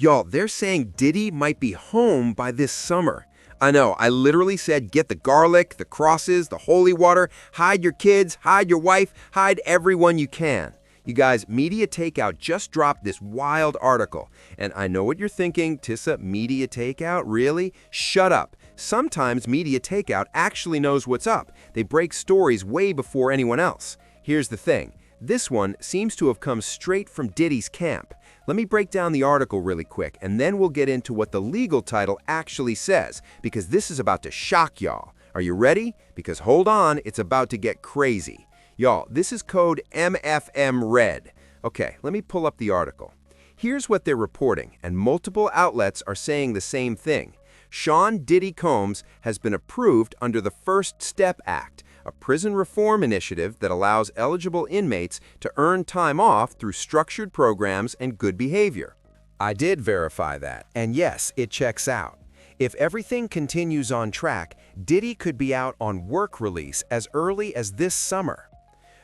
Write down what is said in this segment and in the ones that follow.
Y'all, they're saying Diddy might be home by this summer. I know, I literally said get the garlic, the crosses, the holy water, hide your kids, hide your wife, hide everyone you can. You guys, Media Takeout just dropped this wild article. And I know what you're thinking, Tissa, Media Takeout? Really? Shut up. Sometimes Media Takeout actually knows what's up. They break stories way before anyone else. Here's the thing. This one seems to have come straight from Diddy's camp. Let me break down the article really quick, and then we'll get into what the legal title actually says, because this is about to shock y'all. Are you ready? Because hold on, it's about to get crazy. Y'all, this is code MFM-RED. Okay, let me pull up the article. Here's what they're reporting, and multiple outlets are saying the same thing. Sean Diddy Combs has been approved under the First Step Act, a prison reform initiative that allows eligible inmates to earn time off through structured programs and good behavior. I did verify that, and yes, it checks out. If everything continues on track, Diddy could be out on work release as early as this summer.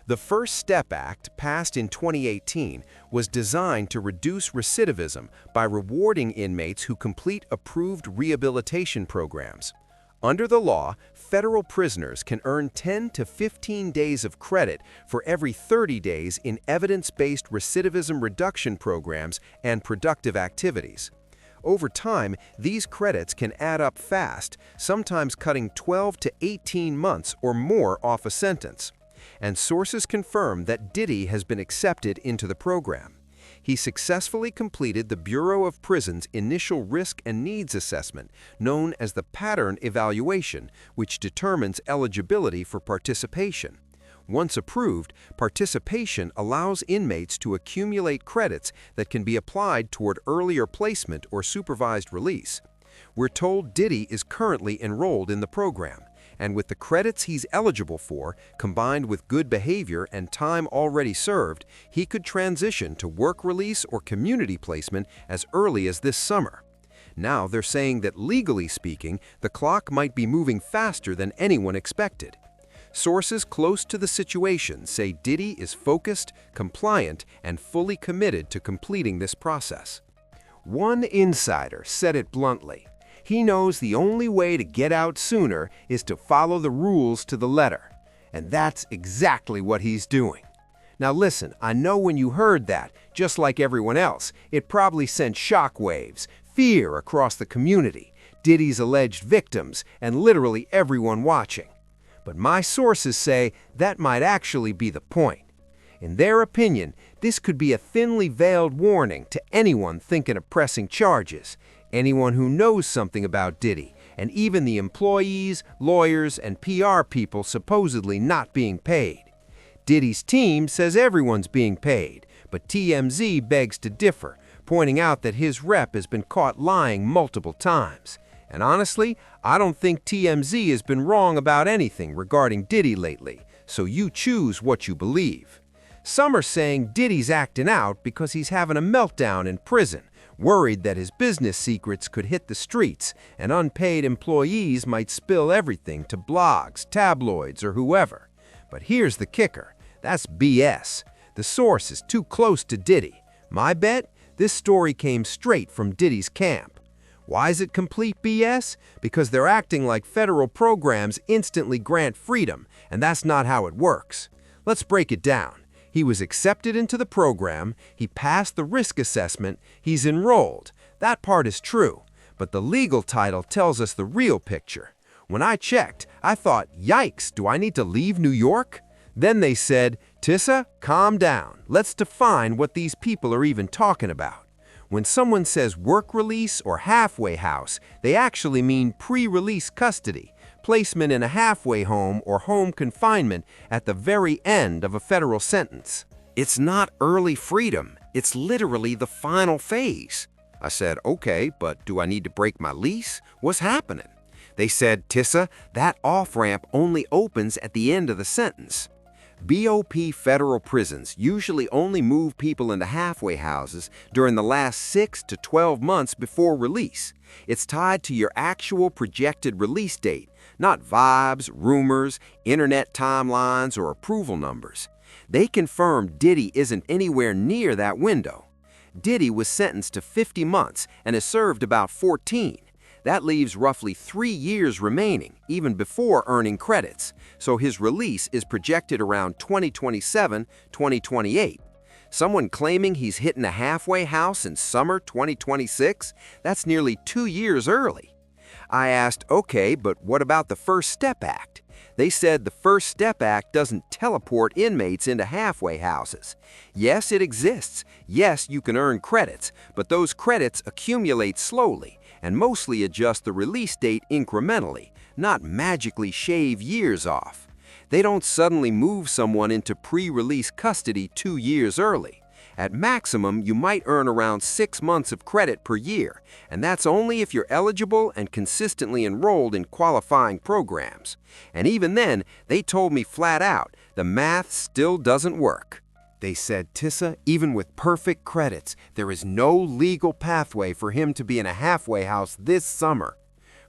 The First Step Act, passed in 2018, was designed to reduce recidivism by rewarding inmates who complete approved rehabilitation programs. Under the law, federal prisoners can earn 10 to 15 days of credit for every 30 days in evidence-based recidivism reduction programs and productive activities. Over time, these credits can add up fast, sometimes cutting 12 to 18 months or more off a sentence. And sources confirm that Diddy has been accepted into the program. He successfully completed the Bureau of Prisons' initial risk and needs assessment, known as the pattern evaluation, which determines eligibility for participation. Once approved, participation allows inmates to accumulate credits that can be applied toward earlier placement or supervised release. We're told Diddy is currently enrolled in the program, and with the credits he's eligible for, combined with good behavior and time already served, he could transition to work release or community placement as early as this summer. Now they're saying that legally speaking, the clock might be moving faster than anyone expected. Sources close to the situation say Diddy is focused, compliant, and fully committed to completing this process. One insider said it bluntly. He knows the only way to get out sooner is to follow the rules to the letter. And that's exactly what he's doing. Now listen, I know when you heard that, just like everyone else, it probably sent shockwaves, fear across the community, Diddy's alleged victims, and literally everyone watching. But my sources say that might actually be the point. In their opinion, this could be a thinly veiled warning to anyone thinking of pressing charges, anyone who knows something about Diddy, and even the employees, lawyers, and PR people supposedly not being paid. Diddy's team says everyone's being paid, but TMZ begs to differ, pointing out that his rep has been caught lying multiple times. And honestly, I don't think TMZ has been wrong about anything regarding Diddy lately, so you choose what you believe. Some are saying Diddy's acting out because he's having a meltdown in prison, worried that his business secrets could hit the streets and unpaid employees might spill everything to blogs, tabloids, or whoever. But here's the kicker. That's BS. The source is too close to Diddy. My bet? This story came straight from Diddy's camp. Why is it complete BS? Because they're acting like federal programs instantly grant freedom, and that's not how it works. Let's break it down. He was accepted into the program, he passed the risk assessment, he's enrolled. That part is true, but the legal title tells us the real picture. When I checked, I thought, yikes, do I need to leave New York? Then they said, Tissa, calm down. Let's define what these people are even talking about. When someone says work release or halfway house, they actually mean pre-release custody, placement in a halfway home or home confinement at the very end of a federal sentence. It's not early freedom. It's literally the final phase. I said, okay, but do I need to break my lease? What's happening? They said, Tissa, that off-ramp only opens at the end of the sentence. BOP federal prisons usually only move people into halfway houses during the last 6 to 12 months before release. It's tied to your actual projected release date, not vibes, rumors, internet timelines, or approval numbers. They confirmed Diddy isn't anywhere near that window. Diddy was sentenced to 50 months and has served about 14. That leaves roughly 3 years remaining, even before earning credits, so his release is projected around 2027, 2028. Someone claiming he's hitting a halfway house in summer 2026? That's nearly 2 years early. I asked, okay, but what about the First Step Act? They said the First Step Act doesn't teleport inmates into halfway houses. Yes, it exists. Yes, you can earn credits, but those credits accumulate slowly and mostly adjust the release date incrementally, not magically shave years off. They don't suddenly move someone into pre-release custody 2 years early. At maximum, you might earn around 6 months of credit per year, and that's only if you're eligible and consistently enrolled in qualifying programs. And even then, they told me flat out, the math still doesn't work. They said, Tissa, even with perfect credits, there is no legal pathway for him to be in a halfway house this summer.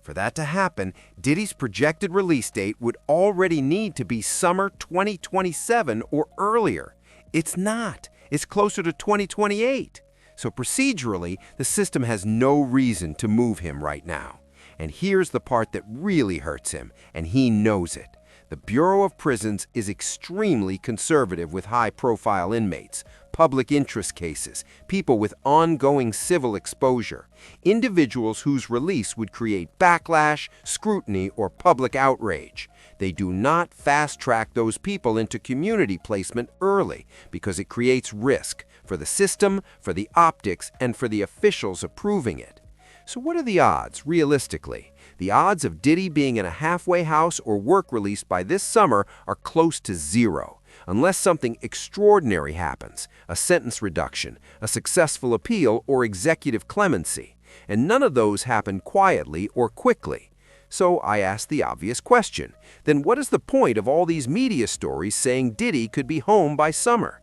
For that to happen, Diddy's projected release date would already need to be summer 2027 or earlier. It's not. It's closer to 2028. So procedurally, the system has no reason to move him right now. And here's the part that really hurts him, and he knows it. The Bureau of Prisons is extremely conservative with high-profile inmates, public interest cases, people with ongoing civil exposure, individuals whose release would create backlash, scrutiny, or public outrage. They do not fast-track those people into community placement early because it creates risk for the system, for the optics, and for the officials approving it. So what are the odds, realistically? The odds of Diddy being in a halfway house or work release by this summer are close to 0, unless something extraordinary happens, a sentence reduction, a successful appeal, or executive clemency. And none of those happen quietly or quickly. So I asked the obvious question, then what is the point of all these media stories saying Diddy could be home by summer?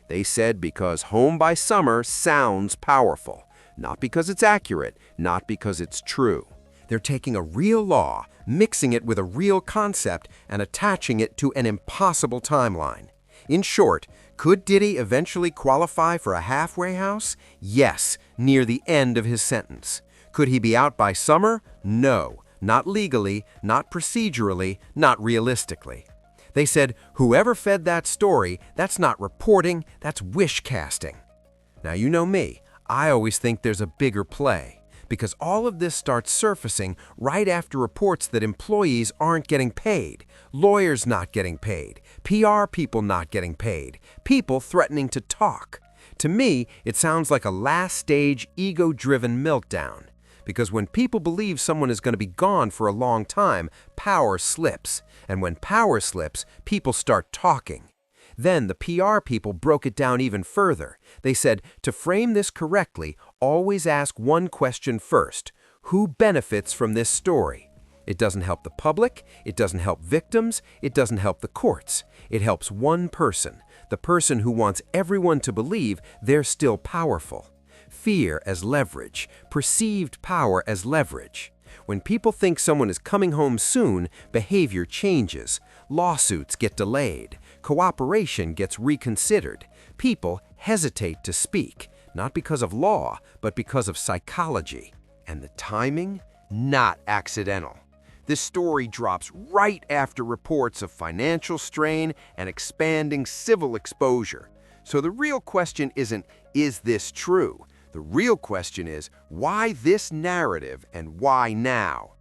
They said because home by summer sounds powerful. Not because it's accurate, not because it's true. They're taking a real law, mixing it with a real concept, and attaching it to an impossible timeline. In short, could Diddy eventually qualify for a halfway house? Yes, near the end of his sentence. Could he be out by summer? No, not legally, not procedurally, not realistically. They said, whoever fed that story, that's not reporting, that's wish casting. Now you know me. I always think there's a bigger play, because all of this starts surfacing right after reports that employees aren't getting paid, lawyers not getting paid, PR people not getting paid, people threatening to talk. To me, it sounds like a last-stage, ego-driven meltdown, because when people believe someone is going to be gone for a long time, power slips, and when power slips, people start talking. Then the PR people broke it down even further. They said, to frame this correctly, always ask one question first. Who benefits from this story? It doesn't help the public, it doesn't help victims, it doesn't help the courts. It helps one person, the person who wants everyone to believe they're still powerful. Fear as leverage, perceived power as leverage. When people think someone is coming home soon, behavior changes. Lawsuits get delayed. Cooperation gets reconsidered. People hesitate to speak, not because of law, but because of psychology. And the timing? Not accidental. This story drops right after reports of financial strain and expanding civil exposure. So the real question isn't, is this true? The real question is, why this narrative and why now?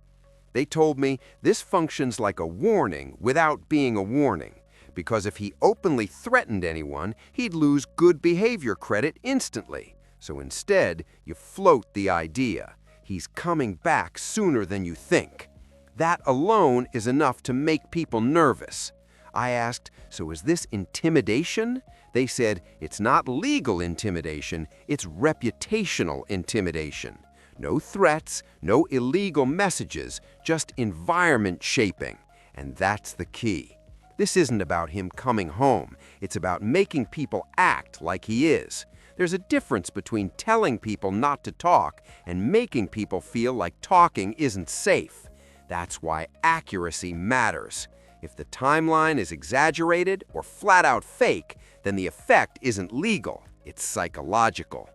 They told me this functions like a warning without being a warning, because if he openly threatened anyone, he'd lose good behavior credit instantly. So instead, you float the idea. He's coming back sooner than you think. That alone is enough to make people nervous. I asked, so is this intimidation? They said, it's not legal intimidation, it's reputational intimidation. No threats, no illegal messages, just environment shaping. And that's the key. This isn't about him coming home. It's about making people act like he is. There's a difference between telling people not to talk and making people feel like talking isn't safe. That's why accuracy matters. If the timeline is exaggerated or flat out fake, then the effect isn't legal, it's psychological.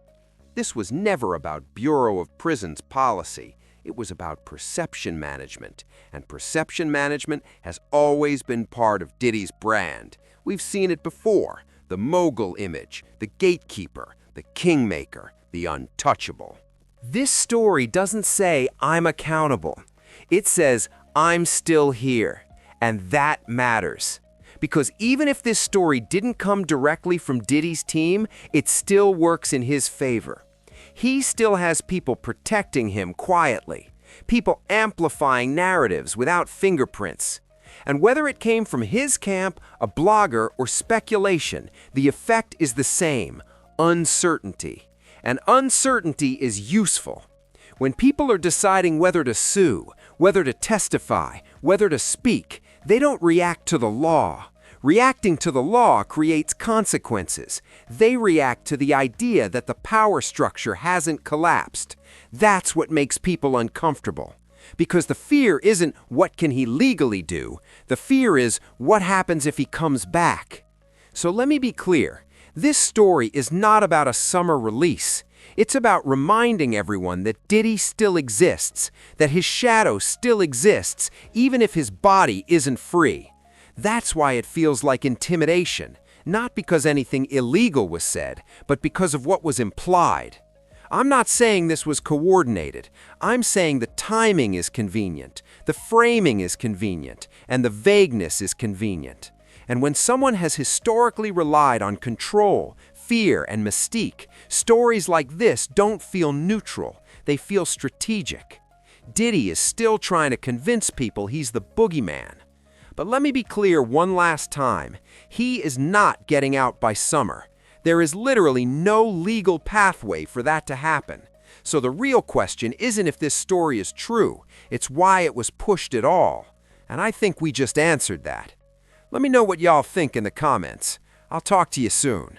This was never about Bureau of Prisons policy. It was about perception management, and perception management has always been part of Diddy's brand. We've seen it before: the mogul image, the gatekeeper, the kingmaker, the untouchable. This story doesn't say, "I'm accountable." It says, "I'm still here." And that matters. Because even if this story didn't come directly from Diddy's team, it still works in his favor. He still has people protecting him quietly, people amplifying narratives without fingerprints. And whether it came from his camp, a blogger, or speculation, the effect is the same: uncertainty. And uncertainty is useful. When people are deciding whether to sue, whether to testify, whether to speak, they don't react to the law. Reacting to the law creates consequences. They react to the idea that the power structure hasn't collapsed. That's what makes people uncomfortable. Because the fear isn't what can he legally do. The fear is what happens if he comes back. So let me be clear. This story is not about a summer release. It's about reminding everyone that Diddy still exists, that his shadow still exists, even if his body isn't free. That's why it feels like intimidation, not because anything illegal was said, but because of what was implied. I'm not saying this was coordinated. I'm saying the timing is convenient, the framing is convenient, and the vagueness is convenient. And when someone has historically relied on control, fear, and mystique, stories like this don't feel neutral. They feel strategic. Diddy is still trying to convince people he's the boogeyman. But let me be clear one last time. He is not getting out by summer. There is literally no legal pathway for that to happen. So the real question isn't if this story is true. It's why it was pushed at all. And I think we just answered that. Let me know what y'all think in the comments. I'll talk to you soon.